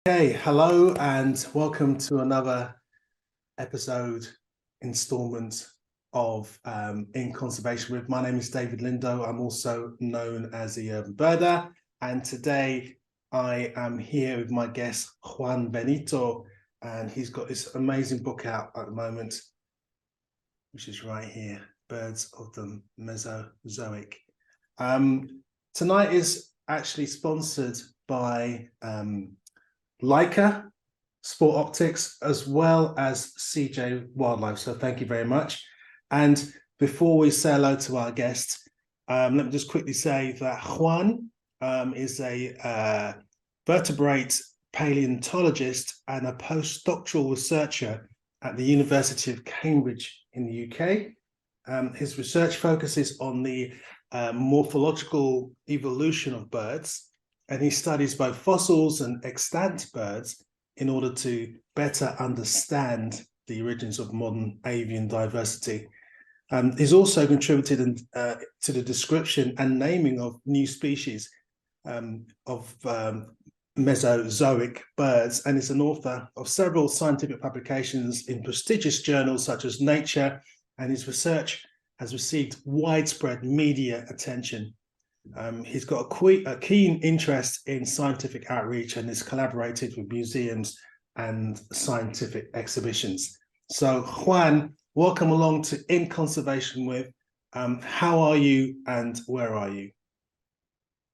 Okay, hello and welcome to another installment of In Conservation With. My name is David Lindo. I'm also known as the Urban Birder, and today I am here with my guest Juan Benito, and he's got this amazing book out at the moment, which is right here, Birds of the Mesozoic. Tonight is actually sponsored by Leica Sport Optics, as well as CJ Wildlife. So thank you very much. And before we say hello to our guest, let me just quickly say that Juan is a vertebrate paleontologist and a postdoctoral researcher at the University of Cambridge in the UK. His research focuses on the morphological evolution of birds, and he studies both fossils and extant birds in order to better understand the origins of modern avian diversity. He's also contributed to the description and naming of new species of Mesozoic birds, and is an author of several scientific publications in prestigious journals such as Nature, and his research has received widespread media attention. He's got a keen interest in scientific outreach and has collaborated with museums and scientific exhibitions. So Juan, welcome along to In Conservation With. How are you and where are you?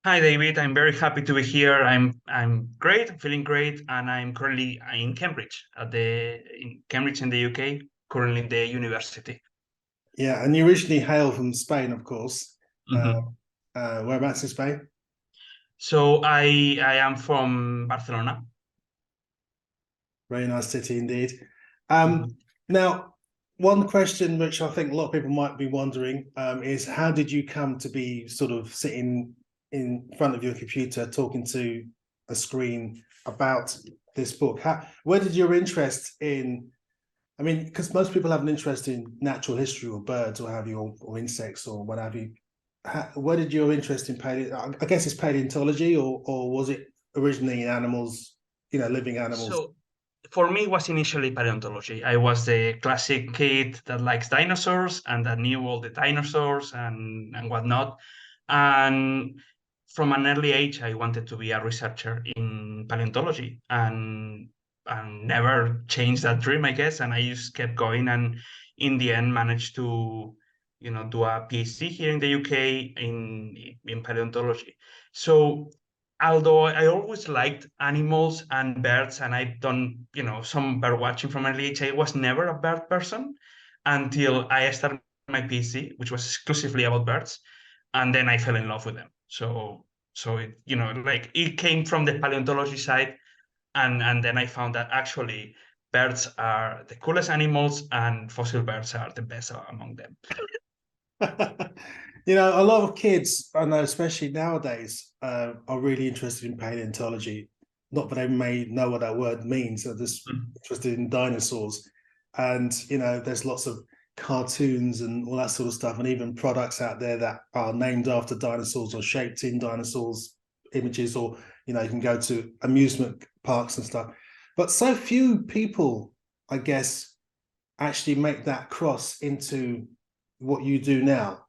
Hi, David. I'm very happy to be here. I'm great. I'm feeling great, and I'm currently in Cambridge in Cambridge in the UK. Currently in the university. Yeah, and you originally hail from Spain, of course. Mm-hmm. Whereabouts in Spain? So I am from Barcelona. Very nice city indeed. Mm-hmm. Now, one question which I think a lot of people might be wondering is how did you come to be sort of sitting in front of your computer talking to a screen about this book? Where did your interest in, I mean, because most people have an interest in natural history or birds or have you, or insects or what have you. Where did your interest in I guess it's paleontology, or was it originally in animals, living animals? So for me, it was initially paleontology. I was the classic kid that likes dinosaurs and that knew all the dinosaurs and whatnot. And from an early age, I wanted to be a researcher in paleontology and never changed that dream, I guess. And I just kept going, and in the end managed to, do a PhD here in the UK in paleontology. So although I always liked animals and birds, and I've done, some bird watching from early age, I was never a bird person until I started my PhD, which was exclusively about birds, and then I fell in love with them. So it, like it came from the paleontology side, and then I found that actually birds are the coolest animals, and fossil birds are the best among them. A lot of kids, I know, especially nowadays, are really interested in paleontology. Not that they may know what that word means, they're just interested in dinosaurs. And, there's lots of cartoons and all that sort of stuff, and even products out there that are named after dinosaurs or shaped in dinosaurs images, or, you can go to amusement parks and stuff. But so few people, I guess, actually make that cross into what you do now.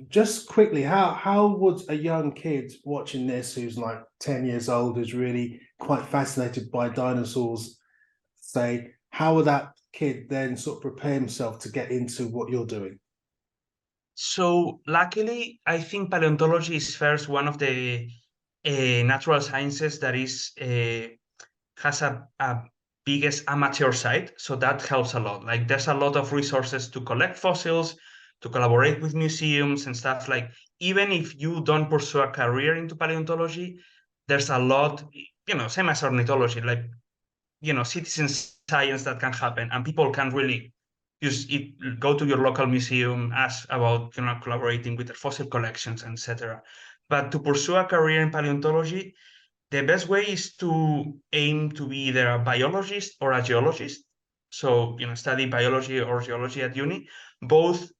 Just quickly, how would a young kid watching this, who's like 10 years old, who's really quite fascinated by dinosaurs, say, how would that kid then sort of prepare himself to get into what you're doing? So luckily, I think paleontology is first one of the natural sciences that has a biggest amateur side, so that helps a lot. Like there's a lot of resources to collect fossils, to collaborate with museums and stuff. Like even if you don't pursue a career into paleontology, there's a lot, same as ornithology, like citizen science that can happen, and people can really go to your local museum, ask about collaborating with their fossil collections, etc. But to pursue a career in paleontology, the best way is to aim to be either a biologist or a geologist. So, study biology or geology at uni. Both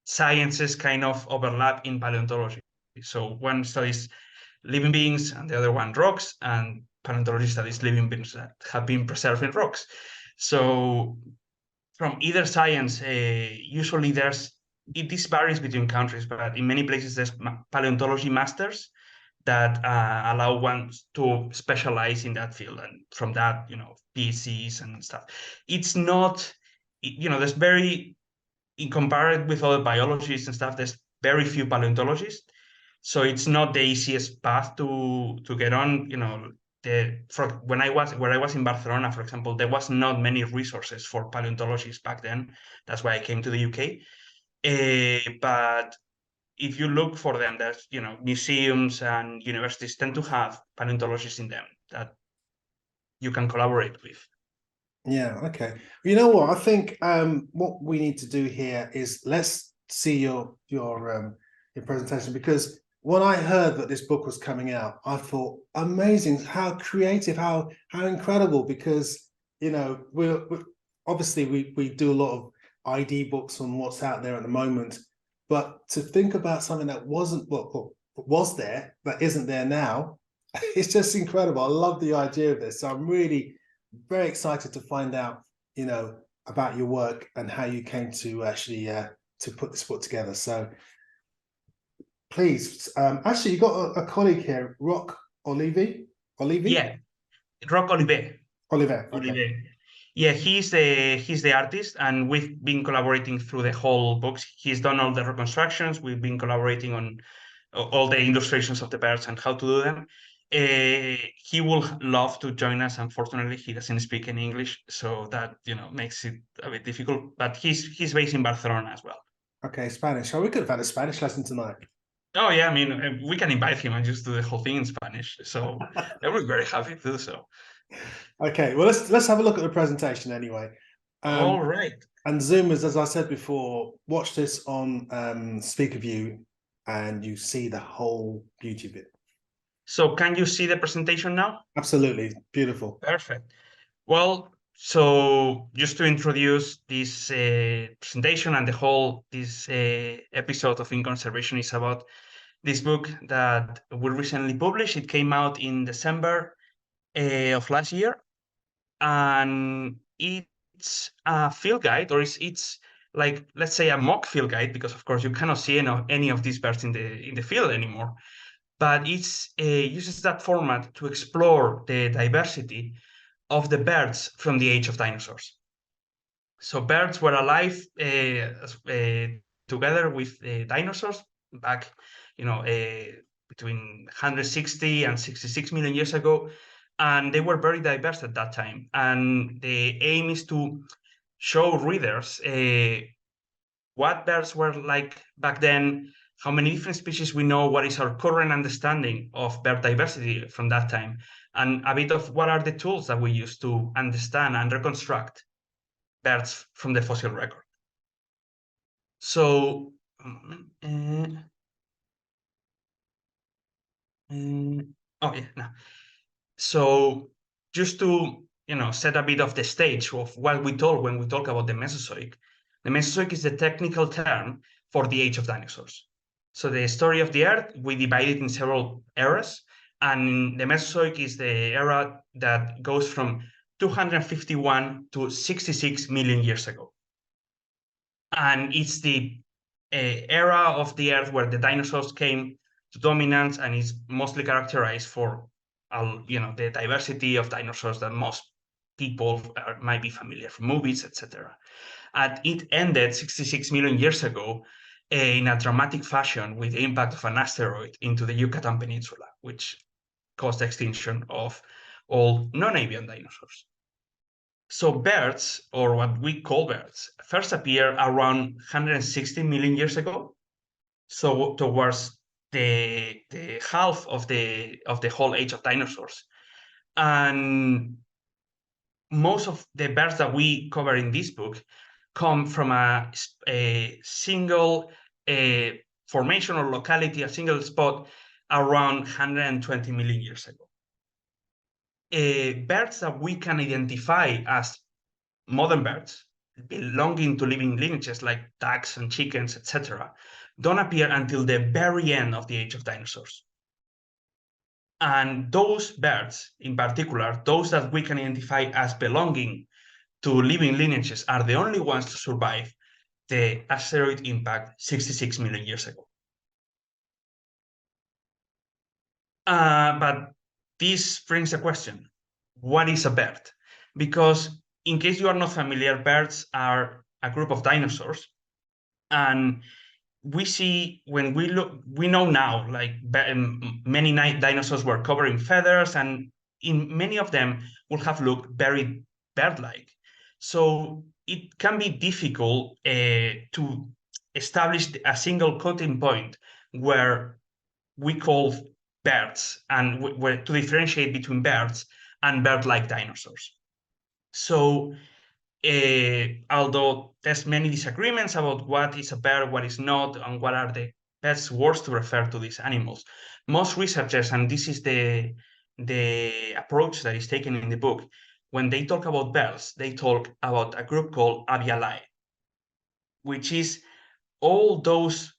sciences kind of overlap in paleontology. So one studies living beings, and the other one rocks, and paleontology studies living beings that have been preserved in rocks. So from either science, usually this varies between countries, but in many places there's paleontology masters that allow one to specialize in that field, and from that, PhDs and stuff. It's not, there's in comparison with other biologists and stuff, there's very few paleontologists, so it's not the easiest path to get on. When I was in Barcelona, for example, there was not many resources for paleontologists back then. That's why I came to the UK. But if you look for them, there's museums and universities tend to have paleontologists in them that you can collaborate with. Yeah, okay. You know what? I think what we need to do here is let's see your presentation, because when I heard that this book was coming out, I thought, amazing, how creative, how incredible, because we're obviously we do a lot of ID books on what's out there at the moment, but to think about something that was there that isn't there now, it's just incredible. I love the idea of this. So I'm really very excited to find out, about your work and how you came to actually to put this book together. So please, actually, you got a colleague here, Rock Olive. Yeah, Rock Olive. Oliver. Okay. Olive. Yeah, he's the artist, and we've been collaborating through the whole books. He's done all the reconstructions. We've been collaborating on all the illustrations of the birds and how to do them. He will love to join us. Unfortunately, he doesn't speak in English, so that makes it a bit difficult. But he's based in Barcelona as well. Okay, Spanish. Oh, we could have had a Spanish lesson tonight. Oh yeah, I mean, we can invite him and just do the whole thing in Spanish. So I would be very happy to do so. Okay, well let's have a look at the presentation anyway. All right. And Zoomers, as I said before, watch this on Speaker View, and you see the whole beauty of it. So can you see the presentation now? Absolutely, beautiful. Perfect. Well, so just to introduce this presentation and this episode of In Conservation is about this book that we recently published. It came out in December of last year, and it's a field guide, or it's like, let's say, a mock field guide, because of course you cannot see any of these birds in the field anymore. But it uses that format to explore the diversity of the birds from the age of dinosaurs. So birds were alive together with dinosaurs back, between 160 and 66 million years ago, and they were very diverse at that time. And the aim is to show readers what birds were like back then, how many different species we know, what is our current understanding of bird diversity from that time, and a bit of what are the tools that we use to understand and reconstruct birds from the fossil record. So, oh yeah, no. So just to set a bit of the stage of what we talk when we talk about the Mesozoic. The Mesozoic is the technical term for the age of dinosaurs. So the story of the Earth, we divide it in several eras, and the Mesozoic is the era that goes from 251 to 66 million years ago. And it's the era of the Earth where the dinosaurs came to dominance, and is mostly characterized for the diversity of dinosaurs that most people might be familiar from movies, etc. And it ended 66 million years ago in a dramatic fashion with the impact of an asteroid into the Yucatan Peninsula, which caused the extinction of all non-avian dinosaurs. So birds, or what we call birds, first appear around 160 million years ago. So towards the half of the whole age of dinosaurs. And most of the birds that we cover in this book come from a single formation or locality, a single spot around 120 million years ago. Birds that we can identify as modern birds belonging to living lineages like ducks and chickens, etc., don't appear until the very end of the age of dinosaurs. And those birds, in particular, those that we can identify as belonging to living lineages, are the only ones to survive the asteroid impact 66 million years ago. But this brings a question: what is a bird? Because in case you are not familiar, birds are a group of dinosaurs, and we see, when we look, we know now, like many dinosaurs were covering feathers, and in many of them would have looked very bird-like. So it can be difficult to establish a single cutting point where we call birds, and where to differentiate between birds and bird-like dinosaurs. So although there's many disagreements about what is a bird, what is not, and what are the best words to refer to these animals, most researchers, and this is the approach that is taken in the book, when they talk about birds, they talk about a group called Avialae, which is all those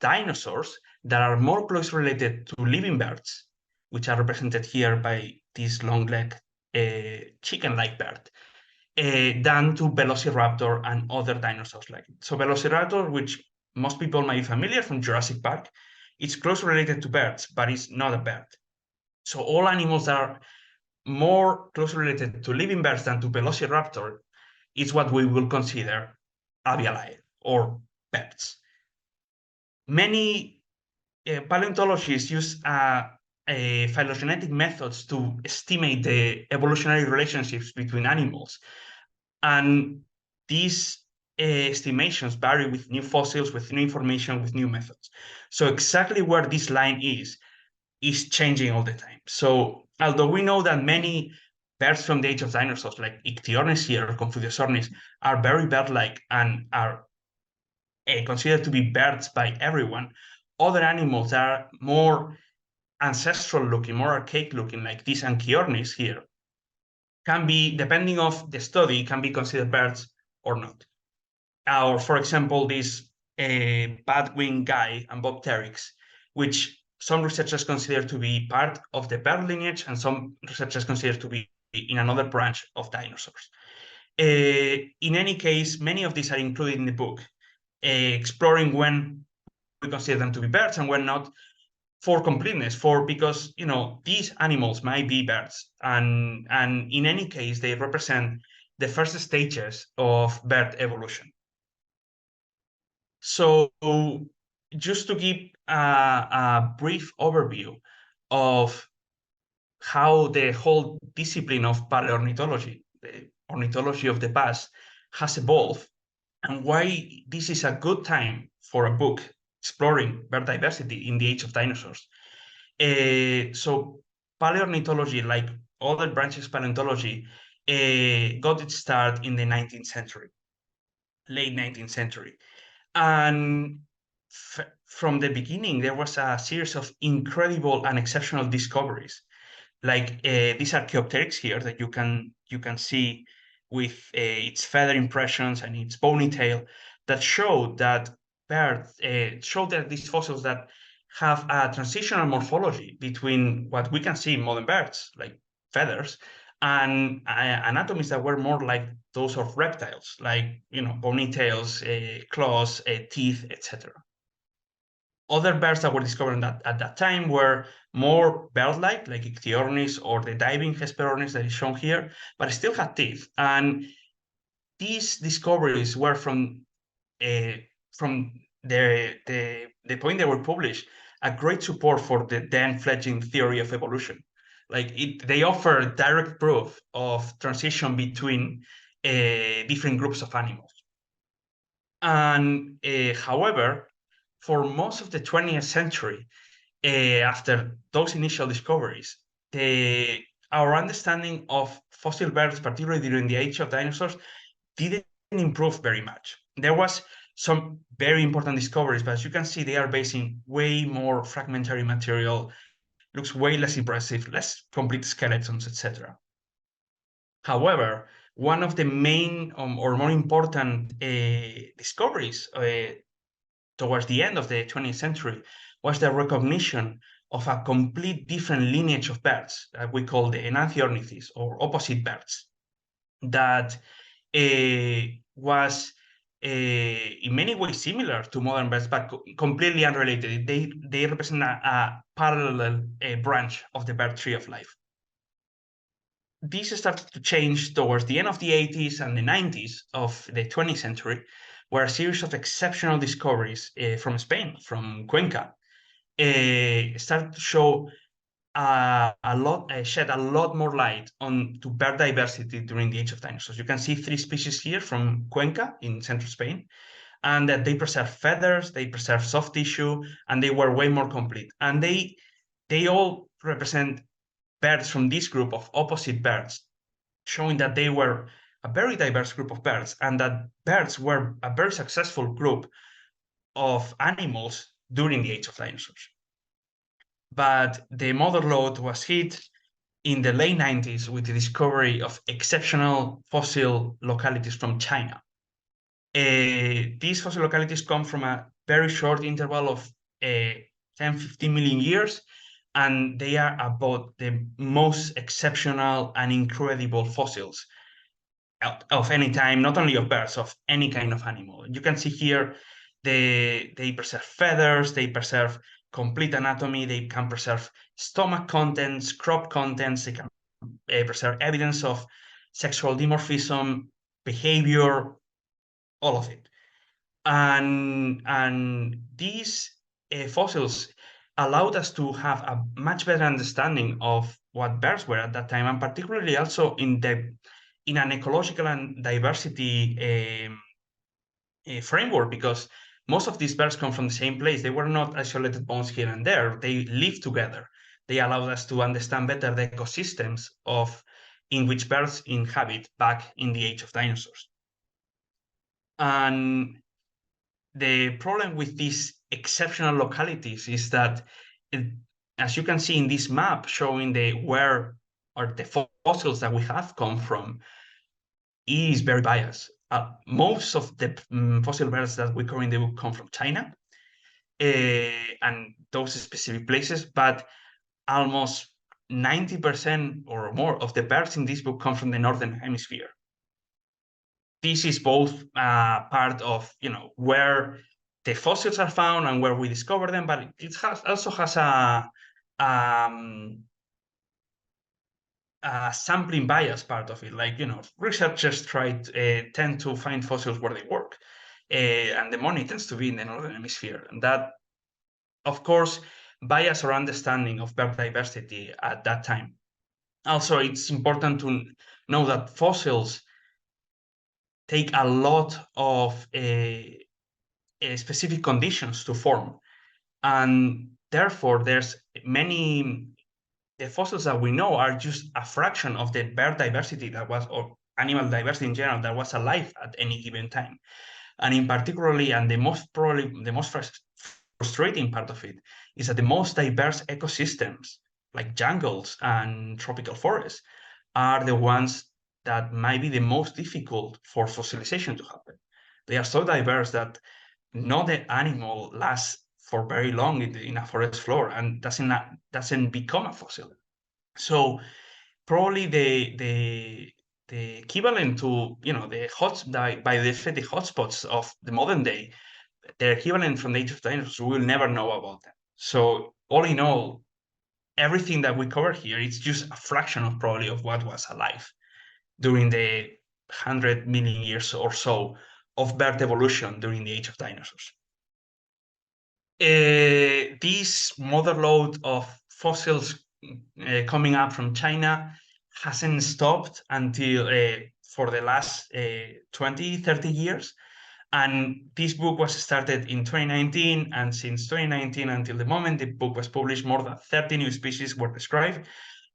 dinosaurs that are more closely related to living birds, which are represented here by this long-legged chicken-like bird, than to Velociraptor and other dinosaurs like it. So Velociraptor, which most people might be familiar from Jurassic Park, it's closely related to birds, but it's not a bird. So all animals that are more closely related to living birds than to Velociraptor is what we will consider Avialae, or birds. Many paleontologists use phylogenetic methods to estimate the evolutionary relationships between animals. And these estimations vary with new fossils, with new information, with new methods. So exactly where this line is changing all the time. So although we know that many birds from the age of dinosaurs, like Ichthyornis here or Confuciusornis, are very bird-like and are considered to be birds by everyone, other animals that are more ancestral looking, more archaic looking, like these Enantiornithes here, can be, depending on the study, can be considered birds or not. Or, for example, this bat-winged guy, Ambopteryx, which some researchers consider to be part of the bird lineage, and some researchers consider to be in another branch of dinosaurs. In any case, many of these are included in the book, exploring when we consider them to be birds and when not, for completeness, because these animals might be birds, and in any case they represent the first stages of bird evolution. So just to give a brief overview of how the whole discipline of Palaeornithology, the ornithology of the past, has evolved, and why this is a good time for a book exploring bird diversity in the age of dinosaurs. So Palaeornithology, like other branches of paleontology, got its start in the 19th century, late 19th century. And from the beginning, there was a series of incredible and exceptional discoveries, like these Archaeopteryx here that you can see with its feather impressions and its bony tail, that show that these fossils that have a transitional morphology between what we can see in modern birds, like feathers, and anatomies that were more like those of reptiles, like bony tails, claws, teeth, etc. Other birds that were discovered at that time were more bird-like, like Ichthyornis or the diving Hesperornis that is shown here, but still had teeth. And these discoveries were from the point they were published, a great support for the then fledgling theory of evolution. Like they offer direct proof of transition between different groups of animals. And however, for most of the 20th century, after those initial discoveries, our understanding of fossil birds, particularly during the age of dinosaurs, didn't improve very much. There was some very important discoveries, but as you can see, they are based in way more fragmentary material, looks way less impressive, less complete skeletons, etc. However, one of the main or more important discoveries towards the end of the 20th century was the recognition of a complete different lineage of birds that we call the Enantiornithes, or opposite birds, that was in many ways similar to modern birds, but completely unrelated. They represent a parallel branch of the bird tree of life. This started to change towards the end of the 80s and the 90s of the 20th century, where a series of exceptional discoveries from Spain, from Cuenca, started to show shed a lot more light on to bird diversity during the age of dinosaurs. You can see 3 species here from Cuenca in central Spain, and that they preserve feathers, they preserve soft tissue, and they were way more complete. And they all represent birds from this group of opposite birds, showing that they were a very diverse group of birds, and that birds were a very successful group of animals during the age of dinosaurs. But the mother lode was hit in the late 90s with the discovery of exceptional fossil localities from China. These fossil localities come from a very short interval of 10-15 million years, and they are about the most exceptional and incredible fossils of any time, not only of birds, of any kind of animal. You can see here they preserve feathers, they preserve complete anatomy, they can preserve stomach contents, crop contents, they can preserve evidence of sexual dimorphism, behavior, all of it. And these fossils allowed us to have a much better understanding of what birds were at that time, and particularly also in an ecological and diversity framework, because most of these birds come from the same place. They were not isolated bones here and there. They live together. They allowed us to understand better the ecosystems in which birds inhabit back in the age of dinosaurs. And the problem with these exceptional localities is that, as you can see in this map showing where are the fossils that we have come from, is very biased. Most of the fossil birds that we cover in the book come from China and those specific places, but almost 90% or more of the birds in this book come from the Northern Hemisphere. This is both part of, where the fossils are found and where we discover them, but it also has a sampling bias part of it. Like, researchers tend to find fossils where they work, and the money tends to be in the Northern Hemisphere. And that, of course, bias our understanding of bird diversity at that time. Also, it's important to know that fossils take a lot of specific conditions to form. And therefore, the fossils that we know are just a fraction of the bird diversity or animal diversity in general that was alive at any given time. And in particularly, and the most frustrating part of it, is that the most diverse ecosystems, like jungles and tropical forests, are the ones that might be the most difficult for fossilization to happen. They are so diverse that no animal lasts for very long in a forest floor and doesn't become a fossil. So probably the equivalent to the biodiversity hotspots of the modern day, the equivalent from the age of dinosaurs, we will never know about them. So all in all, everything that we cover here is just a fraction of probably of what was alive during the 100 million years or so of bird evolution during the age of dinosaurs. This mother lode of fossils coming up from China hasn't stopped until for the last 20-30 years. And this book was started in 2019, and since 2019 until the moment the book was published, more than 30 new species were described.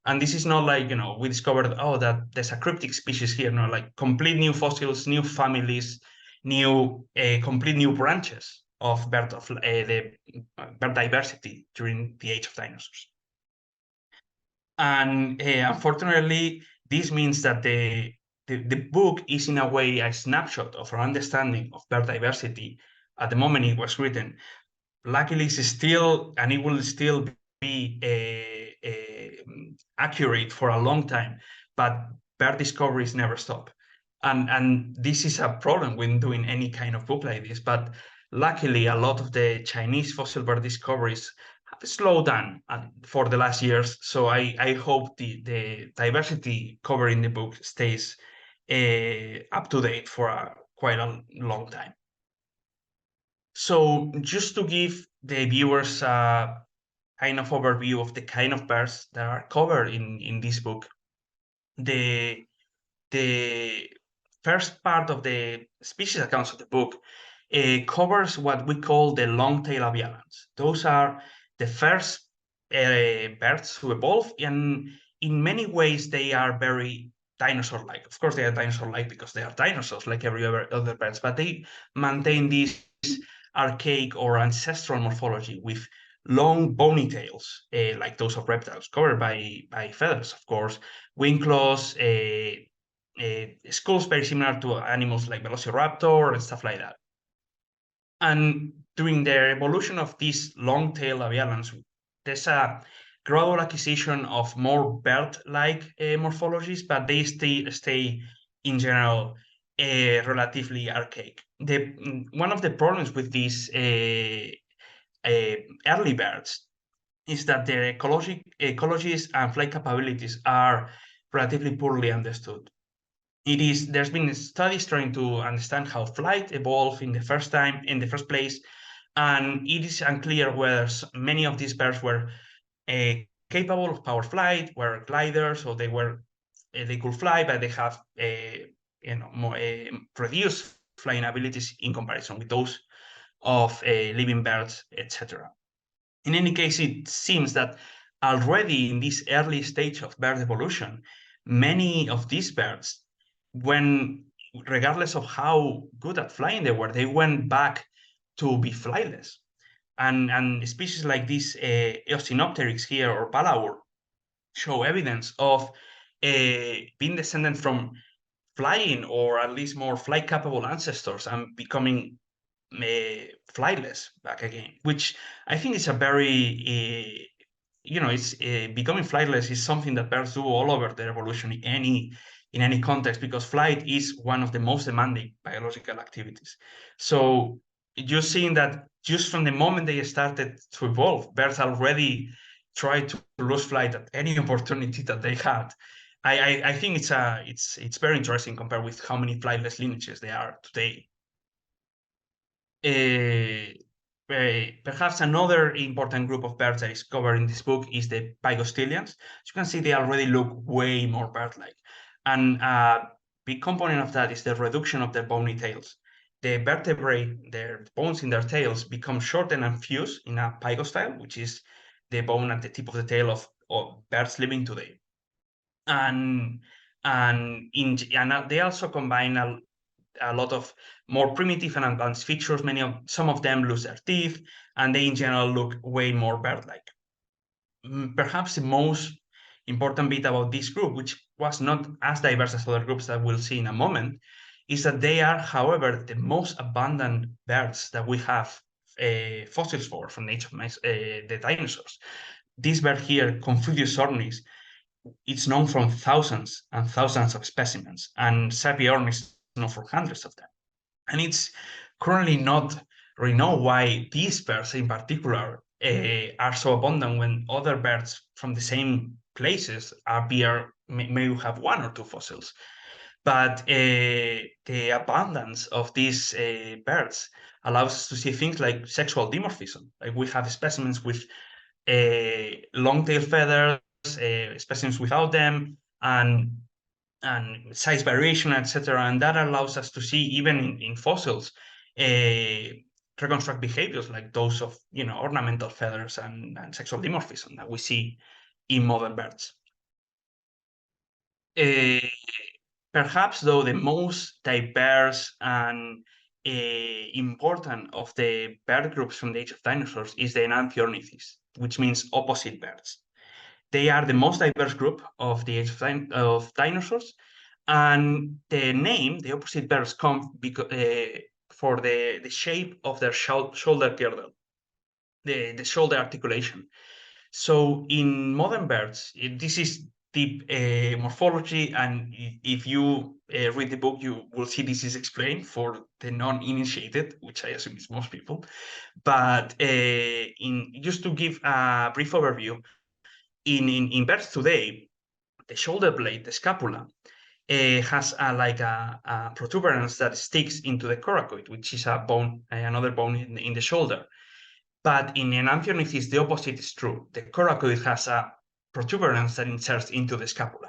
And this is not like, we discovered, that there's a cryptic species here. No, like complete new fossils, new families, complete new branches of the bird diversity during the age of dinosaurs. And unfortunately, this means that the book is in a way a snapshot of our understanding of bird diversity at the moment it was written. Luckily, it's still, and it will still be accurate for a long time, but bird discoveries never stop. And this is a problem when doing any kind of book like this. But luckily, a lot of the Chinese fossil bird discoveries have slowed down for the last years. So I hope the diversity covered in the book stays up to date for quite a long time. So just to give the viewers a kind of overview of the kind of birds that are covered in this book, the first part of the species accounts of the book covers what we call the long-tail avialans. Those are the first birds to evolve, and in many ways they are very dinosaur-like. Of course, they are dinosaur-like because they are dinosaurs, like every other birds, but they maintain this archaic or ancestral morphology with long bony tails, like those of reptiles, covered by feathers, of course, wing claws, skulls very similar to animals like Velociraptor and stuff like that. And during the evolution of these long-tailed avialans, there's a gradual acquisition of more bird-like morphologies, but they stay in general relatively archaic. One of the problems with these early birds is that their ecologies and flight capabilities are relatively poorly understood. There's been studies trying to understand how flight evolved in the first place, and it is unclear whether many of these birds were capable of power flight, were gliders, or they could fly, but they have more reduced flying abilities in comparison with those of living birds, etc. In any case, it seems that already in this early stage of bird evolution, many of these birds, regardless of how good at flying they went back to be flightless. And species like this Eosinopteryx here or Palaeor show evidence of being descended from flying or at least more flight capable ancestors and becoming flightless back again, which I think is a very it's becoming flightless is something that birds do all over their evolution in any context, because flight is one of the most demanding biological activities. So you're seeing that just from the moment they started to evolve, birds already try to lose flight at any opportunity that they had. I think it's very interesting compared with how many flightless lineages there are today. Perhaps another important group of birds that is covered in this book is the Pygostylians. As you can see, they already look way more bird-like. And a big component of that is the reduction of their bony tails. The vertebrae, their bones in their tails, become shortened and fused in a pygostyle, which is the bone at the tip of the tail of birds living today. And they also combine a lot of more primitive and advanced features. Some of them lose their teeth, and they in general look way more bird-like. Perhaps the most important bit about this group, which was not as diverse as other groups that we'll see in a moment, is that they are, however, the most abundant birds that we have fossils for from the age of the dinosaurs. This bird here, Confucius ornis, it's known from thousands and thousands of specimens, and Euornithes is known for hundreds of them. And it's currently not really known why these birds in particular are so abundant when other birds from the same places may have one or two fossils. But the abundance of these birds allows us to see things like sexual dimorphism. Like we have specimens with long tail feathers, specimens without them, and size variation, etc. And that allows us to see, even in fossils, reconstruct behaviors like those of ornamental feathers and sexual dimorphism that we see in modern birds. Perhaps, though, the most diverse and important of the bird groups from the age of dinosaurs is the Enantiornithes, which means opposite birds. They are the most diverse group of the age of dinosaurs, and the name, the opposite birds, come for the shape of their shoulder girdle, the shoulder articulation. So in modern birds, this is deep morphology, and if you read the book, you will see this is explained for the non-initiated, which I assume is most people. But just to give a brief overview, in birds today, the shoulder blade, the scapula, has a protuberance that sticks into the coracoid, which is a bone, another bone in the shoulder. But in Enantiornithes, the opposite is true. The coracoid has a protuberance that inserts into the scapula.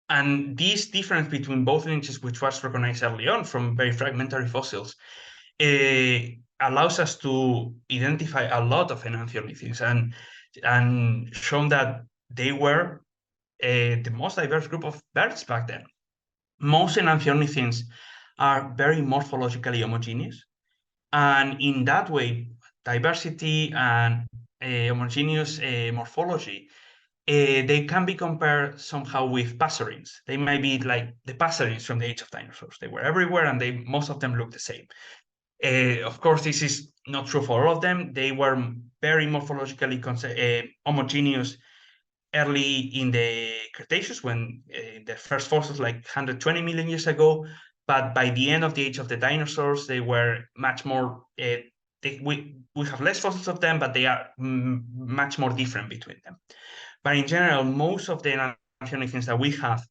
And this difference between both lineages, which was recognized early on from very fragmentary fossils, allows us to identify a lot of Enantiornithes and shown that they were the most diverse group of birds back then. Most Enantiornithes are very morphologically homogeneous, and in that way, diversity and homogeneous morphology, they can be compared somehow with passerines. They might be like the passerines from the age of dinosaurs. They were everywhere, and most of them look the same. Of course, this is not true for all of them. They were very morphologically homogeneous early in the Cretaceous, when the first fossils, like 120 million years ago. But by the end of the age of the dinosaurs, they were much more. We have less fossils of them, but they are much more different between them. But in general, most of the Enantiornithes that we have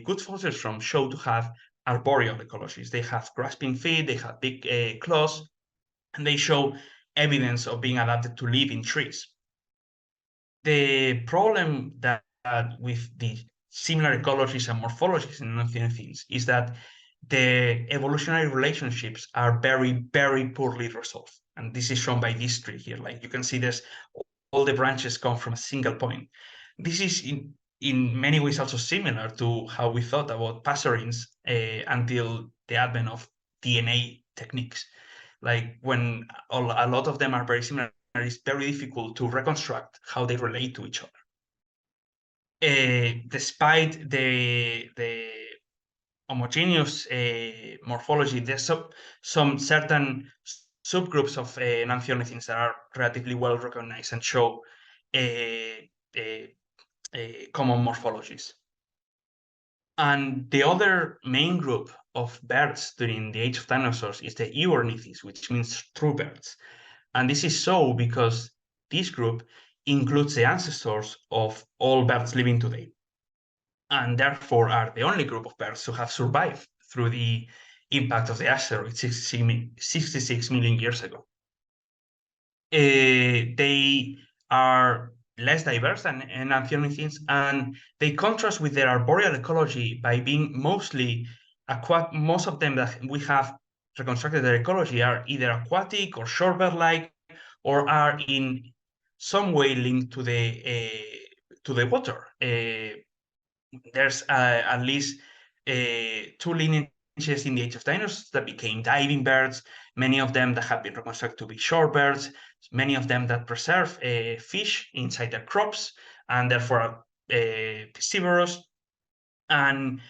good fossils from show to have arboreal ecologies. They have grasping feet, they have big claws, and they show evidence of being adapted to live in trees. The problem that with the similar ecologies and morphologies in Enantiornithes is that the evolutionary relationships are very, very poorly resolved. And this is shown by this tree here. Like you can see, there's all the branches come from a single point. This is in many ways also similar to how we thought about passerines until the advent of DNA techniques. Like when a lot of them are very similar, it's very difficult to reconstruct how they relate to each other. Despite the homogeneous morphology, there's some certain subgroups of Enantiornithes that are relatively well recognized and show common morphologies. And the other main group of birds during the age of dinosaurs is the Euornithes, which means true birds. And this is so because this group includes the ancestors of all birds living today, and therefore are the only group of birds who have survived through the impact of the asteroid 66 million years ago. They are less diverse than Enantiornithes, and they contrast with their arboreal ecology by being mostly aquatic. Most of them that we have reconstructed their ecology are either aquatic or shorebird-like, or are in some way linked to the water. There's at least two lineages in the age of dinosaurs that became diving birds, many of them that have been reconstructed to be shorebirds, many of them that preserve fish inside their crops and therefore piscivorous. And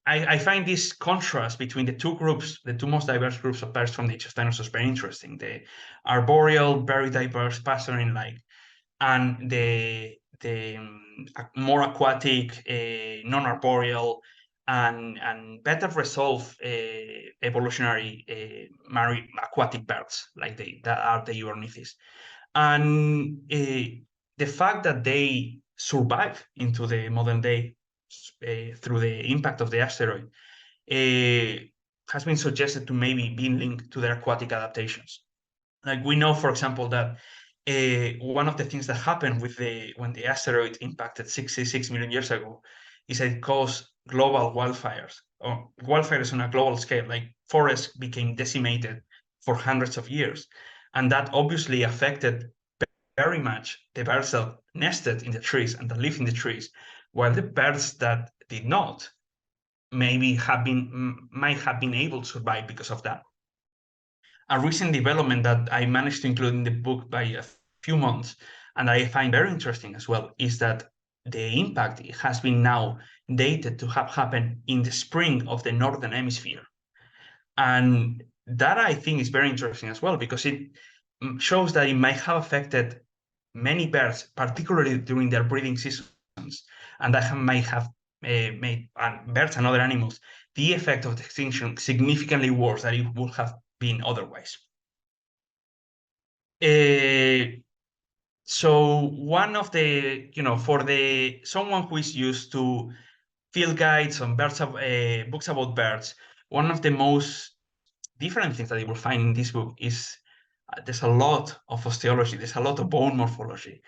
I find this contrast between the two groups, the two most diverse groups of birds from the age of dinosaurs, very interesting. The arboreal, very diverse, passerine-like, and the more aquatic, non-arboreal, and better resolved evolutionary marine aquatic birds, like that are the Euornithes. And the fact that they survive into the modern day through the impact of the asteroid has been suggested to maybe being linked to their aquatic adaptations. Like we know, for example, that one of the things that happened when the asteroid impacted 66 million years ago is that it caused global wildfires, or wildfires on a global scale. Like forests became decimated for hundreds of years, and that obviously affected very much the birds that nested in the trees and that lived in the trees, while the birds that did not might have been able to survive because of that. A recent development that I managed to include in the book by a few months, and I find very interesting as well, is that the impact has been now dated to have happened in the spring of the Northern Hemisphere. And that I think is very interesting as well, because it shows that it might have affected many birds, particularly during their breeding seasons, and that might have made birds and other animals the effect of the extinction significantly worse than it would have been otherwise. So one of the, for someone who is used to field guides on books about birds, one of the most different things that you will find in this book is there's a lot of osteology, there's a lot of bone morphology,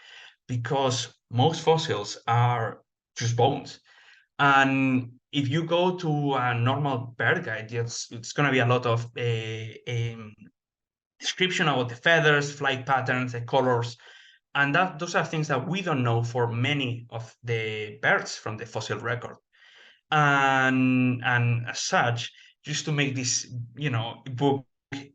because most fossils are just bones. And if you go to a normal bird guide, it's going to be a lot of description about the feathers, flight patterns, the colors, and those are things that we don't know for many of the birds from the fossil record. And as such, just to make this book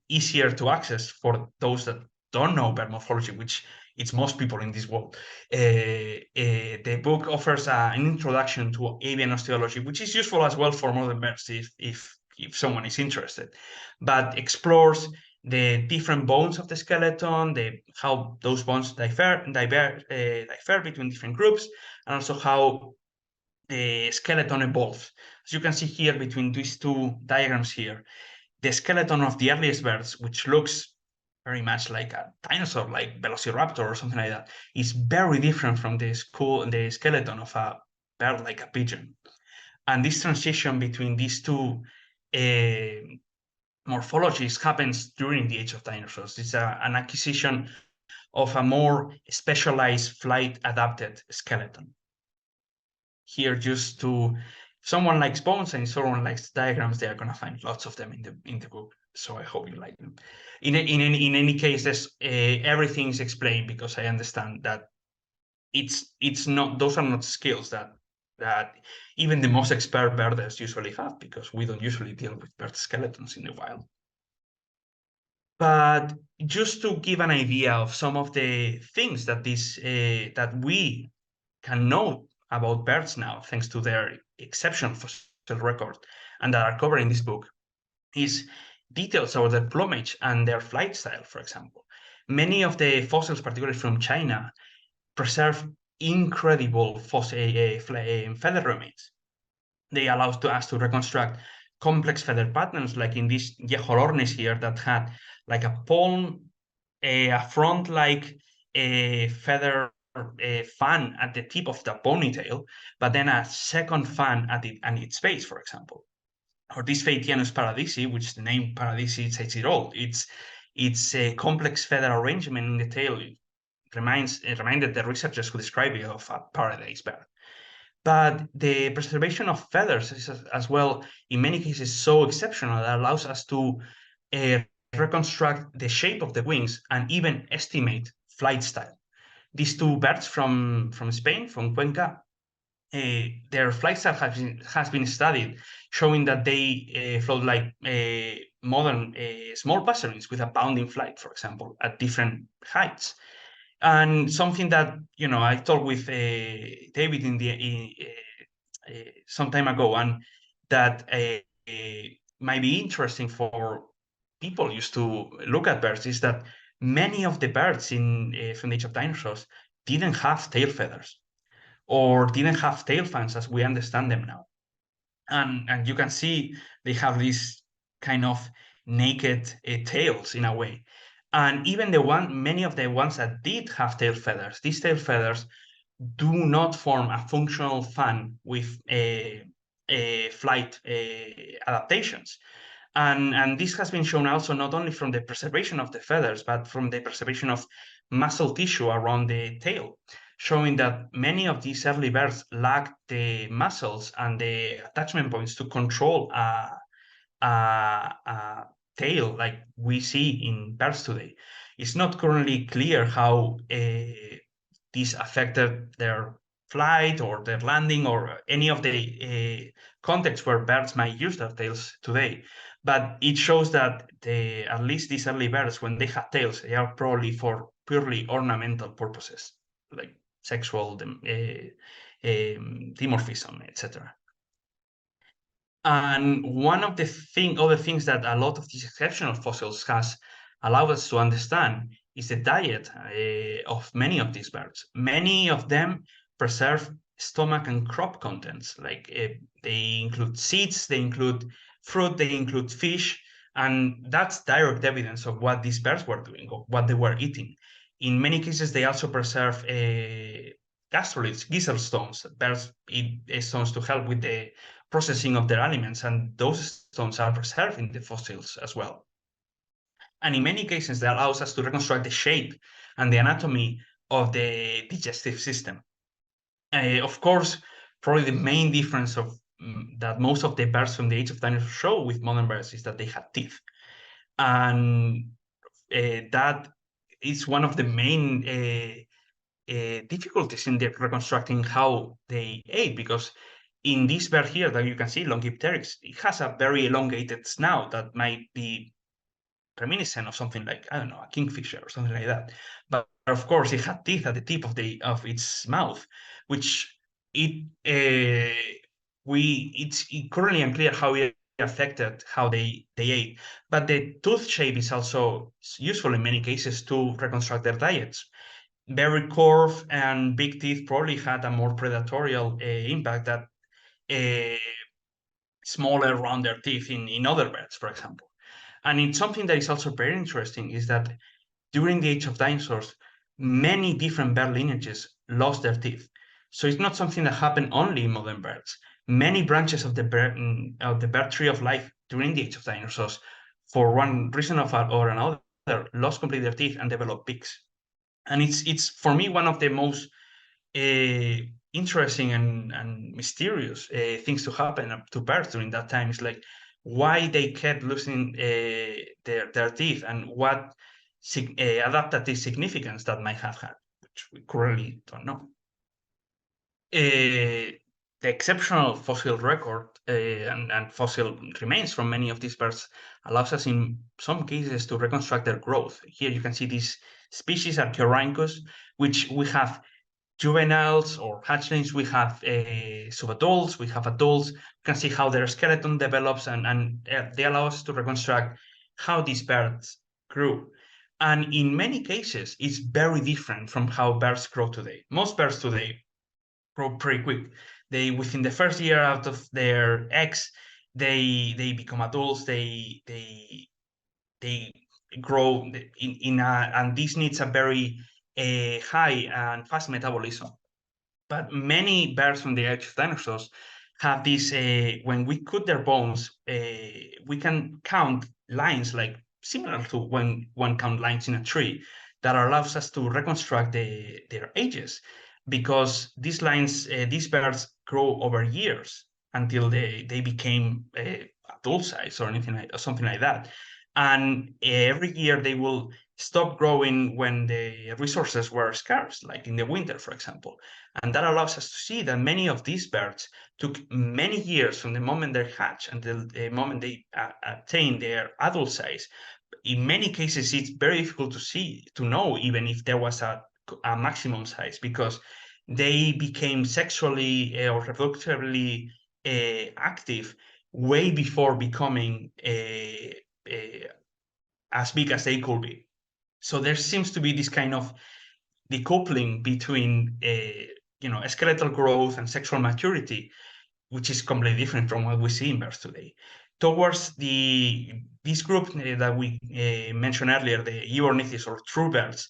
easier to access for those that don't know bird morphology, which it's most people in this world, the book offers an introduction to avian osteology, which is useful as well for modern birds if someone is interested, but explores the different bones of the skeleton, how those bones differ between different groups, and also how the skeleton evolves. As you can see here between these two diagrams here, the skeleton of the earliest birds, which looks very much like a dinosaur, like Velociraptor or something like that, is very different from the skeleton of a bird like a pigeon. And this transition between these two morphologies happens during the age of dinosaurs. It's an acquisition of a more specialized flight-adapted skeleton. Here, just to, if someone likes bones and someone likes diagrams, they are going to find lots of them in the book. So I hope you like them. In any case, everything is explained, because I understand that it's not, those are not skills that even the most expert birders usually have, because we don't usually deal with bird skeletons in the wild. But just to give an idea of some of the things that that we can know about birds now, thanks to their exceptional fossil record, and that are covered in this book, is details about their plumage and their flight style, for example. Many of the fossils, particularly from China, preserve incredible feather remains. They allow us to reconstruct complex feather patterns, like in this Euornithes here, that had like a palm, a front like a feather fan at the tip of the ponytail, but then a second fan at its base, for example. Or this Phaetianus paradisi, which the name paradisi says it all. It's a complex feather arrangement in the tail. It reminded the researchers who described it of a paradise bird. But the preservation of feathers is as well, in many cases, so exceptional that allows us to reconstruct the shape of the wings and even estimate flight style. These two birds from Spain, from Cuenca, their flight style has been studied, showing that they float like modern small passerines with a bounding flight, for example, at different heights. And something that I talked with David some time ago, and that might be interesting for people used to look at birds, is that many of the birds from the age of dinosaurs didn't have tail feathers, or didn't have tail fans as we understand them now. And you can see they have these kind of naked tails in a way. And even many of the ones that did have tail feathers, these tail feathers do not form a functional fan with flight adaptations. And this has been shown also not only from the preservation of the feathers, but from the preservation of muscle tissue around the tail, showing that many of these early birds lacked the muscles and the attachment points to control a tail like we see in birds today. It's not currently clear how this affected their flight or their landing or any of the contexts where birds might use their tails today. But it shows that at least these early birds, when they have tails, they are probably for purely ornamental purposes, like sexual dimorphism, etc. And one of the other things that a lot of these exceptional fossils has allowed us to understand is the diet of many of these birds. Many of them preserve stomach and crop contents, like they include seeds, they include fruit, they include fish, and that's direct evidence of what these birds were doing, or what they were eating. In many cases, they also preserve gastroliths, gizzard stones. Birds eat stones to help with the processing of their aliments, and those stones are preserved in the fossils as well. And in many cases, that allows us to reconstruct the shape and the anatomy of the digestive system. Of course, probably the main difference of that most of the birds from the age of dinosaurs show with modern birds is that they have teeth. And that is one of the main difficulties in the reconstructing how they ate, because in this bird here that you can see, Longipteryx, it has a very elongated snout that might be reminiscent of something like, I don't know, a kingfisher or something like that. But of course, it had teeth at the tip of its mouth, which it's currently unclear how it affected how they ate. But the tooth shape is also useful in many cases to reconstruct their diets. Very curved and big teeth probably had a more predatory impact than smaller, rounder teeth in other birds, for example. And it's something that is also very interesting is that during the age of dinosaurs, many different bird lineages lost their teeth. So it's not something that happened only in modern birds. Many branches of the bird tree of life during the age of dinosaurs, for one reason or another, lost completely their teeth and developed beaks. And it's for me one of the most interesting and mysterious things to happen to birds during that time. Is like why they kept losing their teeth and what adaptive significance that might have had, which we currently don't know. The exceptional fossil record and fossil remains from many of these birds allows us in some cases to reconstruct their growth. Here you can see these species are Archaeorhynchus, which we have juveniles or hatchlings, we have subadults, we have adults. You can see how their skeleton develops, and they allow us to reconstruct how these birds grew. And in many cases, it's very different from how birds grow today. Most birds today grow pretty quick. They, within the first year out of their eggs, they become adults. They grow and this needs a very high and fast metabolism. But many birds from the age of dinosaurs have this, when we cut their bones, we can count lines like similar to when one count lines in a tree that allows us to reconstruct their ages, because these lines, these birds grow over years until they became adult size or anything like, or something like that. And every year they will stop growing when the resources were scarce, like in the winter, for example. And that allows us to see that many of these birds took many years from the moment they hatch until the moment they attain their adult size. In many cases, it's very difficult to know even if there was a maximum size, because they became sexually or reproductively active way before becoming as big as they could be. So there seems to be this kind of decoupling between skeletal growth and sexual maturity, which is completely different from what we see in birds today. Towards this group that we mentioned earlier, the Euornithes or true birds,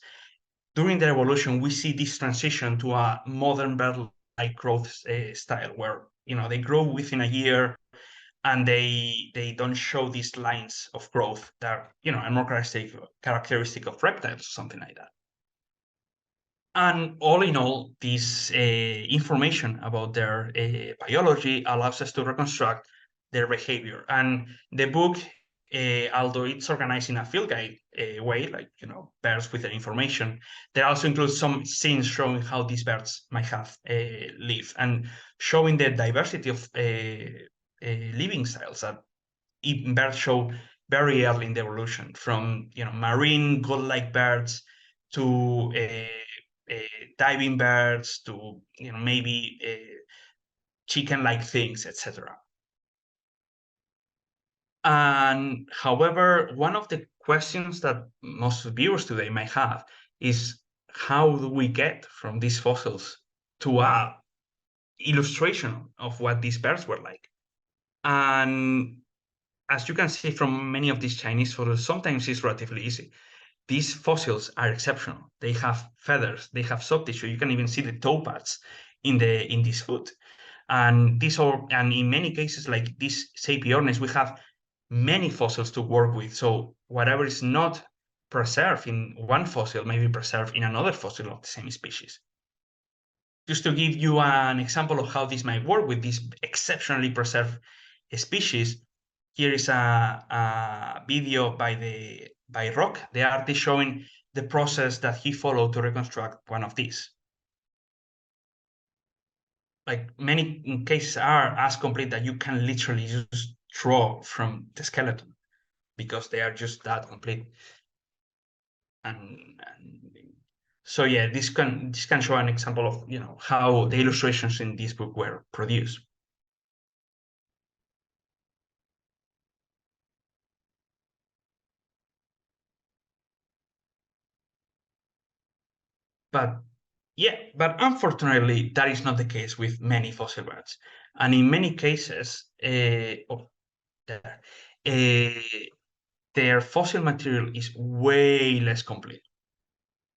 during their evolution, we see this transition to a modern bird-like growth style, where they grow within a year, and they don't show these lines of growth that are more characteristic of reptiles or something like that. And all in all, this information about their biology allows us to reconstruct their behavior. And the book, although it's organized in a field guide way, like birds with their information, there also includes some scenes showing how these birds might have lived, and showing the diversity of living styles that even birds show very early in the evolution, from marine gull-like birds to diving birds to maybe chicken-like things, etc. And however, one of the questions that most viewers today might have is, how do we get from these fossils to a illustration of what these birds were like? And as you can see from many of these Chinese photos, sometimes it's relatively easy. These fossils are exceptional. They have feathers, they have soft tissue. You can even see the toe pads in this foot. And in many cases, like this Euornithes, we have many fossils to work with. So whatever is not preserved in one fossil may be preserved in another fossil of the same species. Just to give you an example of how this might work with these exceptionally preserved species, here is a video by Rock, the artist, showing the process that he followed to reconstruct one of these. Like, many cases are as complete that you can literally just draw from the skeleton because they are just that complete. And so yeah, this can show an example of how the illustrations in this book were produced. But unfortunately, that is not the case with many fossil birds. And in many cases, their fossil material is way less complete.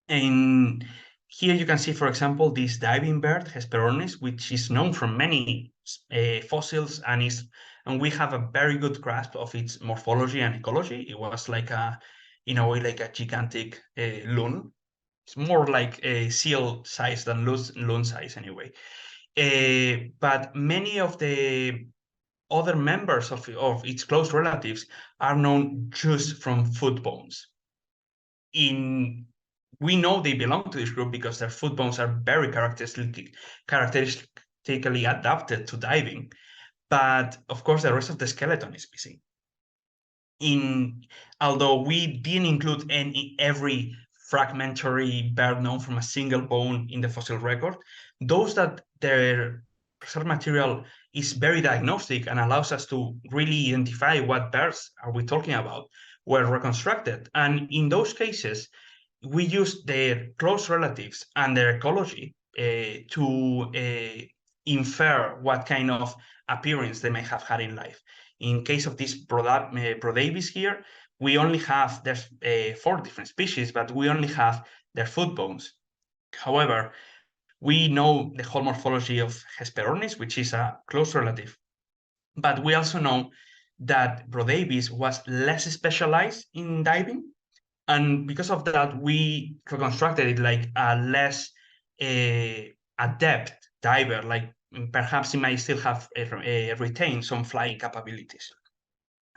And here you can see, for example, this diving bird, Hesperornis, which is known from many fossils, and we have a very good grasp of its morphology and ecology. It was like in a way, like a gigantic loon. It's more like a seal size than loon size anyway. But many of the other members of its close relatives are known just from foot bones. We know they belong to this group because their foot bones are very characteristically adapted to diving. But of course, the rest of the skeleton is missing. Although we didn't include every fragmentary bird known from a single bone in the fossil record, those that their preserved material is very diagnostic and allows us to really identify what birds are we talking about were reconstructed. And in those cases, we use their close relatives and their ecology to infer what kind of appearance they may have had in life. In case of this Prodavis here, we only have, there's 4 different species, but we only have their foot bones. However, we know the whole morphology of Hesperornis, which is a close relative. But we also know that Prodavis was less specialized in diving. And because of that, we reconstructed it like a less adept diver, like perhaps it might still have retained some flying capabilities.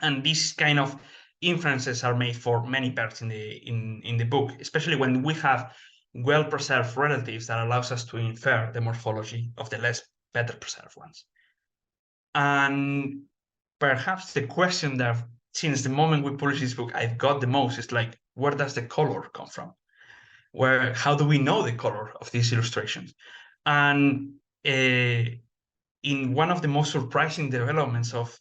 And these kind of inferences are made for many birds in the book, especially when we have well-preserved relatives that allows us to infer the morphology of the better preserved ones. And perhaps the question that since the moment we published this book, I've got the most is like, where does the color come from? How do we know the color of these illustrations? And in one of the most surprising developments of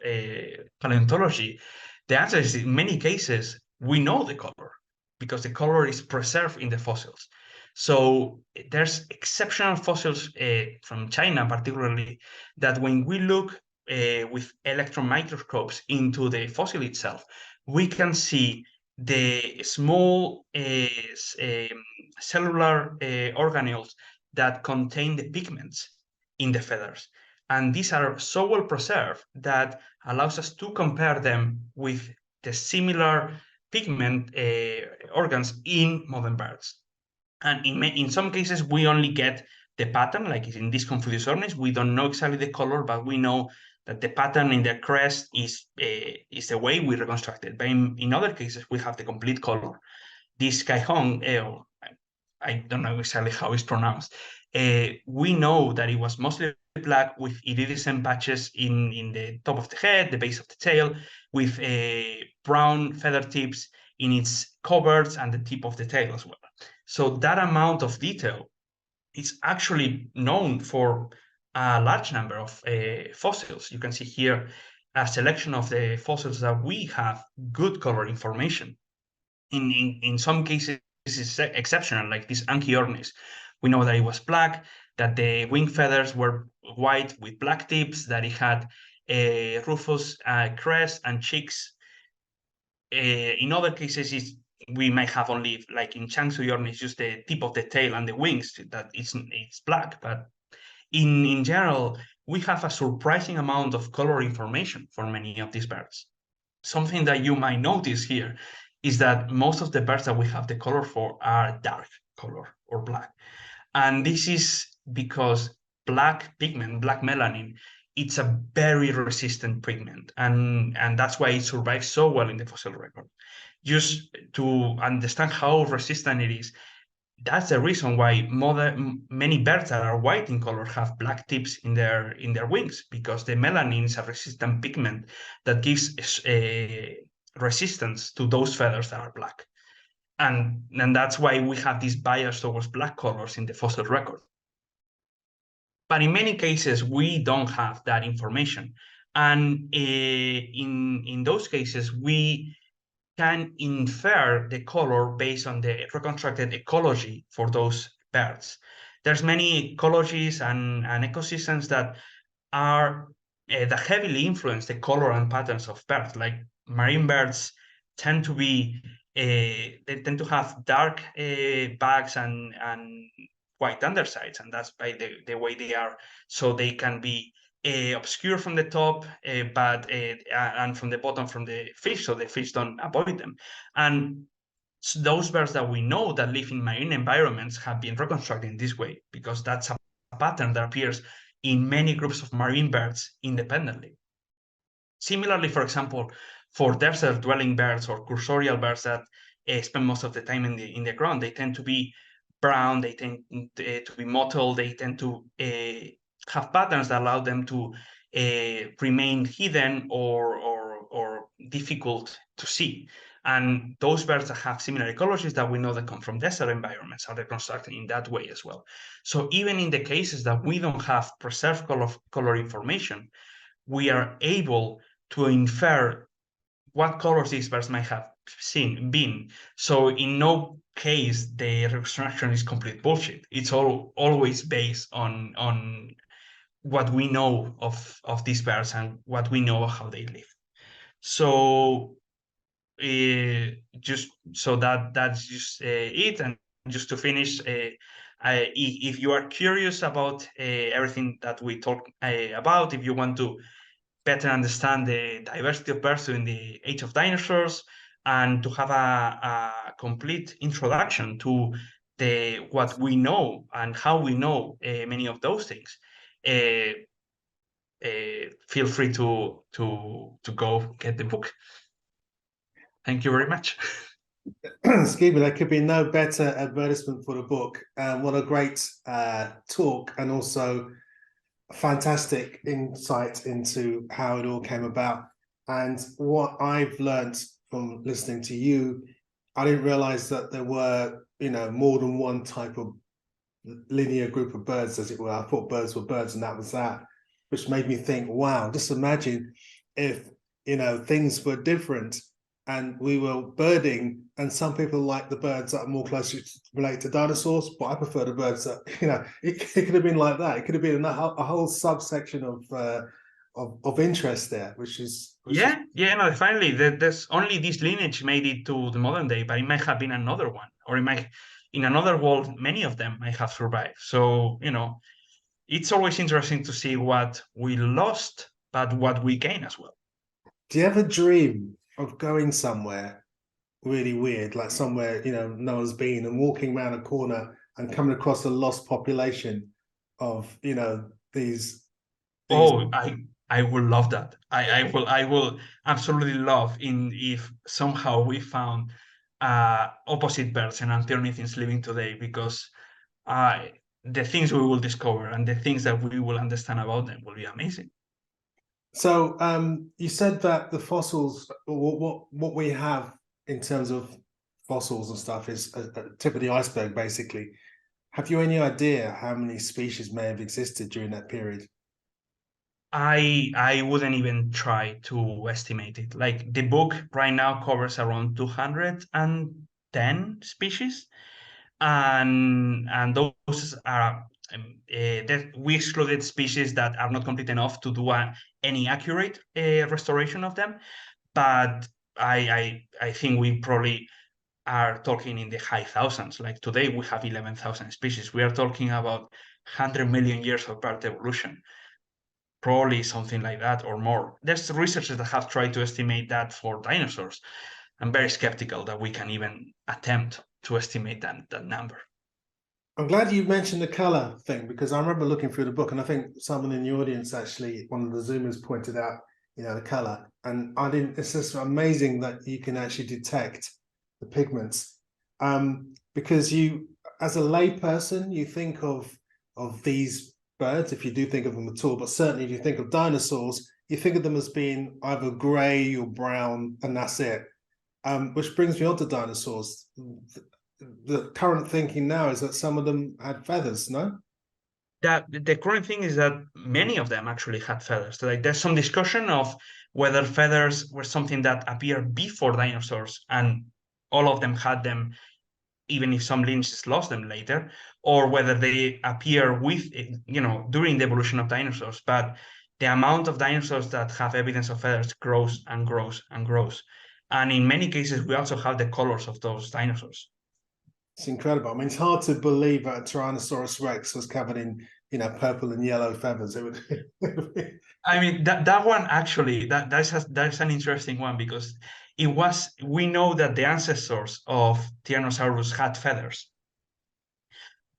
paleontology, the answer is in many cases, we know the color because the color is preserved in the fossils. So there's exceptional fossils from China, particularly, that when we look with electron microscopes into the fossil itself, we can see the small cellular organelles that contain the pigments in the feathers. And these are so well preserved that allows us to compare them with the similar pigment organs in modern birds. And in some cases, we only get the pattern, like in this Confuciusornis. We don't know exactly the color, but we know that the pattern in the crest is the way we reconstruct it. But in other cases, we have the complete color. This Kaihong, I don't know exactly how it's pronounced. We know that it was mostly black with iridescent patches in the top of the head, the base of the tail, with brown feather tips in its coverts and the tip of the tail as well. So that amount of detail is actually known for a large number of fossils. You can see here a selection of the fossils that we have good color information. in some cases is exceptional, like this Euornithes. We know that it was black, that the wing feathers were white with black tips, that it had a rufous crest and cheeks. In other cases, we might have only, like in Changsu Euornithes, just the tip of the tail and the wings that it's black. But in general, we have a surprising amount of color information for many of these birds. Something that you might notice here is that most of the birds that we have the color for are dark color or black. And this is because black pigment, black melanin, it's a very resistant pigment. And that's why it survives so well in the fossil record. Just to understand how resistant it is, that's the reason why many birds that are white in color have black tips in their wings, because the melanin is a resistant pigment that gives resistance to those feathers that are black. And that's why we have this bias towards black colors in the fossil record. But in many cases, we don't have that information. And in those cases, we can infer the color based on the reconstructed ecology for those birds. There's many ecologies and ecosystems that are that heavily influence the color and patterns of birds. Like marine birds tend to be they tend to have dark backs and white undersides, and that's by the way they are. So they can be obscure from the top, but and from the bottom from the fish, so the fish don't avoid them. And those birds that we know that live in marine environments have been reconstructed in this way, because that's a pattern that appears in many groups of marine birds independently. Similarly, for example, for desert-dwelling birds or cursorial birds that spend most of the time in the ground, they tend to be brown, they tend to be mottled, they tend to have patterns that allow them to remain hidden or difficult to see. And those birds that have similar ecologies that we know that come from desert environments are reconstructed in that way as well. So even in the cases that we don't have preserved color information, we are able to infer what colors these birds might have been. So in no case the reconstruction is complete bullshit. It's always based on what we know of these birds and what we know of how they live. So just so that's just it. And just to finish, if you are curious about everything that we talked about, if you want to better understand the diversity of birds in the age of dinosaurs, and to have a complete introduction to what we know and how we know many of those things, feel free to go get the book. Thank you very much. Excuse me, there could be no better advertisement for the book. What a great talk, and also fantastic insight into how it all came about. And what I've learned from listening to you, I didn't realize that there were, more than one type of linear group of birds, as it were. I thought birds were birds and that was that, which made me think, wow, just imagine if, things were different and we were birding, and some people like the birds that are more closely related to dinosaurs, but I prefer the birds that, it could have been like that. It could have been a whole subsection of interest there, which is no, finally there's only this lineage made it to the modern day, but it might have been another one, or it might, in another world, many of them might have survived. So it's always interesting to see what we lost, but what we gain as well. Do you ever dream of going somewhere really weird, like somewhere no one's been, and walking around a corner and coming across a lost population of these Oh, I will love that. I will absolutely love if somehow we found opposite birds and Enantiornithes living today, because the things we will discover and the things that we will understand about them will be amazing. So you said that the fossils, what we have in terms of fossils and stuff, is a tip of the iceberg, basically. Have you any idea how many species may have existed during that period? I wouldn't even try to estimate it. Like the book right now covers around 210 species, and those are that we excluded species that are not complete enough to do any accurate restoration of them. But I think we probably are talking in the high thousands. Like today we have 11,000 species. We are talking about 100 million years of bird evolution, probably something like that or more. There's researchers that have tried to estimate that for dinosaurs. I'm very skeptical that we can even attempt to estimate that number. I'm glad you mentioned the color thing, because I remember looking through the book, and I think someone in the audience, actually, one of the Zoomers, pointed out, the color. And I didn't. It's just amazing that you can actually detect the pigments, because you, as a layperson, you think of these birds, if you do think of them at all, but certainly if you think of dinosaurs, you think of them as being either grey or brown, and that's it. Which brings me on to dinosaurs. The current thinking now is that some of them had feathers, no? That the current thing is that many of them actually had feathers. Like there's some discussion of whether feathers were something that appeared before dinosaurs and all of them had them, even if some lineages lost them later, or whether they appear with, during the evolution of dinosaurs. But the amount of dinosaurs that have evidence of feathers grows and grows and grows. And in many cases, we also have the colors of those dinosaurs. It's incredible. I mean, it's hard to believe that a Tyrannosaurus Rex was covered in, purple and yellow feathers. It would. I mean, that one actually, that's an interesting one, because we know that the ancestors of Tyrannosaurus had feathers.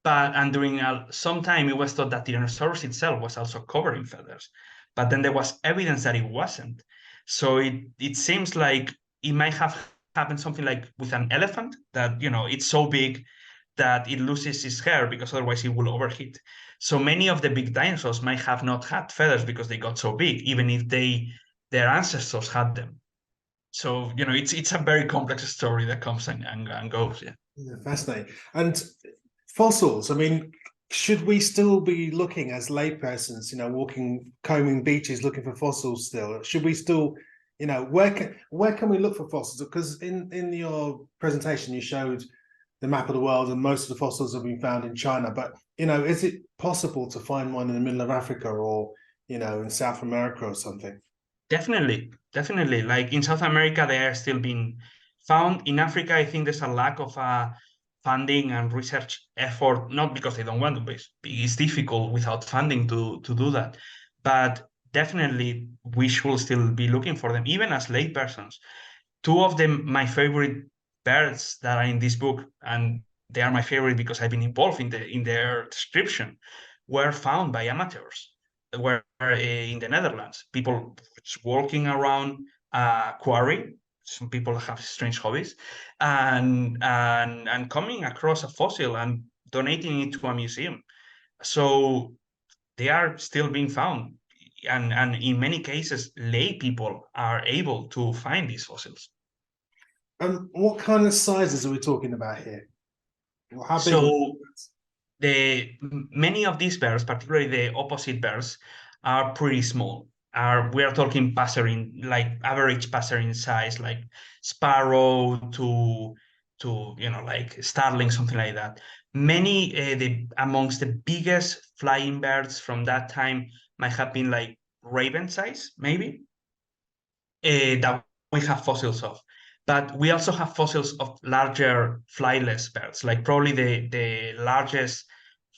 And during some time, it was thought that Tyrannosaurus itself was also covered in feathers. But then there was evidence that it wasn't. So it seems like it might have happened something like with an elephant, that, it's so big that it loses its hair because otherwise it will overheat. So many of the big dinosaurs might have not had feathers because they got so big, even if their ancestors had them. So, it's a very complex story that comes and goes. Yeah. Yeah, fascinating. And fossils, I mean, should we still be looking as laypersons, walking, combing beaches, looking for fossils still? Should we still, where can we look for fossils? Because in your presentation, you showed the map of the world, and most of the fossils have been found in China. But, is it possible to find one in the middle of Africa, or, in South America or something? Definitely. Like in South America, they are still being found. In Africa, I think there's a lack of funding and research effort, not because they don't want to, but it's difficult without funding to do that. But definitely, we should still be looking for them, even as lay persons. Two of them, my favorite birds that are in this book, and they are my favorite because I've been involved in their description, were found by amateurs. Were in the Netherlands. People walking around a quarry. Some people have strange hobbies, and coming across a fossil and donating it to a museum. So they are still being found, and in many cases, lay people are able to find these fossils. What kind of sizes are we talking about here? How big? So many of these birds, particularly the opposite birds, are pretty small. We are talking passerine, like average passerine size, like sparrow to like starling, something like that. Many amongst the biggest flying birds from that time might have been like raven size, maybe, that we have fossils of. But we also have fossils of larger flyless birds. Like probably the largest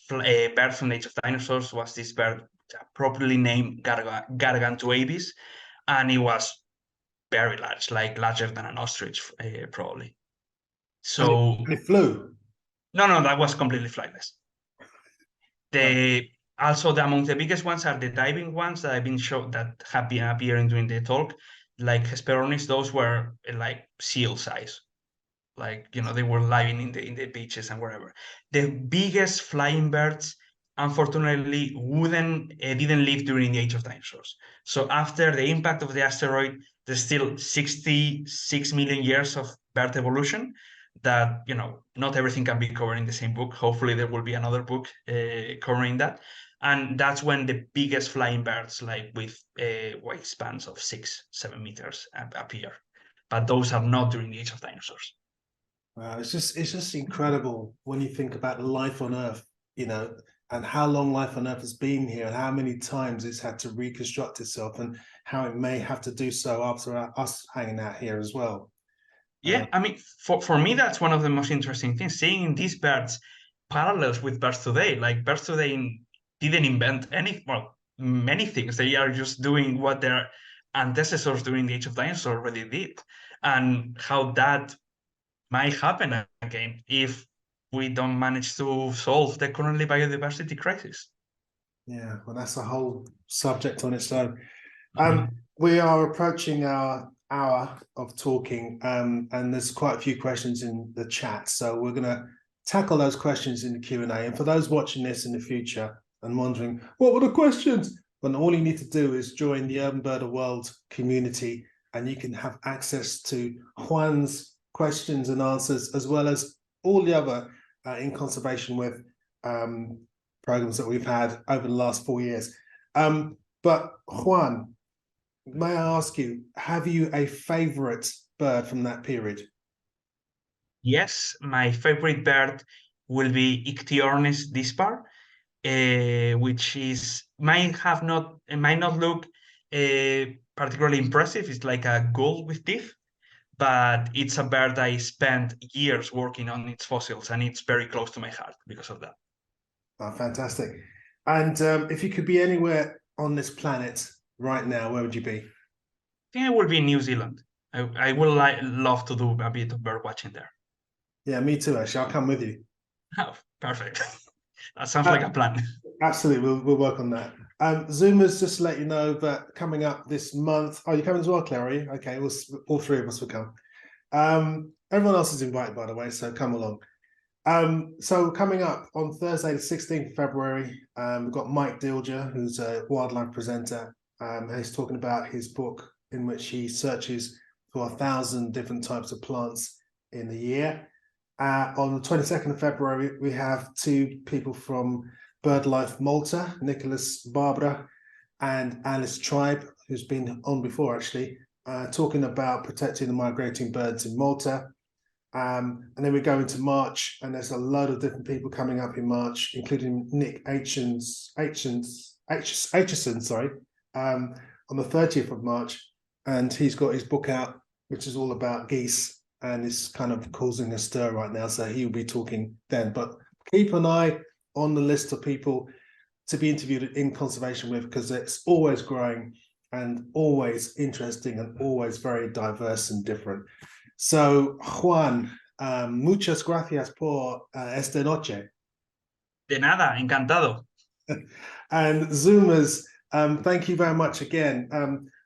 bird from the age of dinosaurs was this bird, properly named Gargantuavis, and it was very large, like larger than an ostrich, probably. So And it flew. no, that was completely flyless. Among the biggest ones are the diving ones that I've been shown that have been appearing during the talk, like Hesperornis. Those were like seal size, like they were living in the beaches and wherever. The biggest flying birds, unfortunately, didn't live during the age of dinosaurs. So after the impact of the asteroid, there's still 66 million years of bird evolution. that, not everything can be covered in the same book. Hopefully there will be another book covering that. And that's when the biggest flying birds, like with wingspans of 6-7 meters, appear. But those are not during the age of dinosaurs. Wow, it's just incredible when you think about life on Earth, and how long life on Earth has been here, and how many times it's had to reconstruct itself, and how it may have to do so after us hanging out here as well. Yeah, I mean, for me, that's one of the most interesting things, seeing these birds parallels with birds today. Like birds today didn't invent many things. They are just doing what their ancestors during the age of dinosaurs already did, and how that might happen again if we don't manage to solve the currently biodiversity crisis. Yeah, well, that's a whole subject on its own. We are approaching our hour of talking, and there's quite a few questions in the chat, so we're going to tackle those questions in the Q&A. And for those watching this in the future and wondering, what were the questions? Well, all you need to do is join the Urban Birder World community, and you can have access to Juan's questions and answers, as well as all the other In Conservation With programs that we've had over the last 4 years. But Juan, may I ask you, have you a favorite bird from that period? Yes, my favorite bird will be Ichthyornis dispar, which might not look particularly impressive. It's like a gull with teeth, but it's a bird I spent years working on its fossils, and it's very close to my heart because of that. Oh, fantastic. And if you could be anywhere on this planet right now, where would you be? I think I will be in New Zealand. I will love to do a bit of bird watching there. Yeah, me too, actually. I'll come with you. Oh, perfect. That sounds like a plan. Absolutely, we'll work on that. Zoomers, just to let you know that coming up this month. Oh, you're coming as well, Claire, are you? Okay, all three of us will come. Everyone else is invited, by the way, so come along. So coming up on Thursday, the 16th of February, we've got Mike Dilger, who's a wildlife presenter. He's talking about his book in which he searches for 1,000 different types of plants in the year. On the 22nd of February, we have two people from BirdLife Malta, Nicholas Barbara and Alice Tribe, who's been on before actually, talking about protecting the migrating birds in Malta. And then we go into March, and there's a load of different people coming up in March, including Nick Aitchison, on the 30th of March. And he's got his book out, which is all about geese, and it's kind of causing a stir right now. So he'll be talking then. But keep an eye on the list of people to be interviewed in Conservation With, because it's always growing and always interesting and always very diverse and different. So, Juan, muchas gracias por esta noche. De nada, encantado. And Zoomers, thank you very much again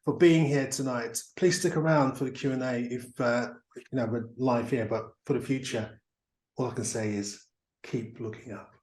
for being here tonight. Please stick around for the Q&A if we're live here, but for the future, all I can say is keep looking up.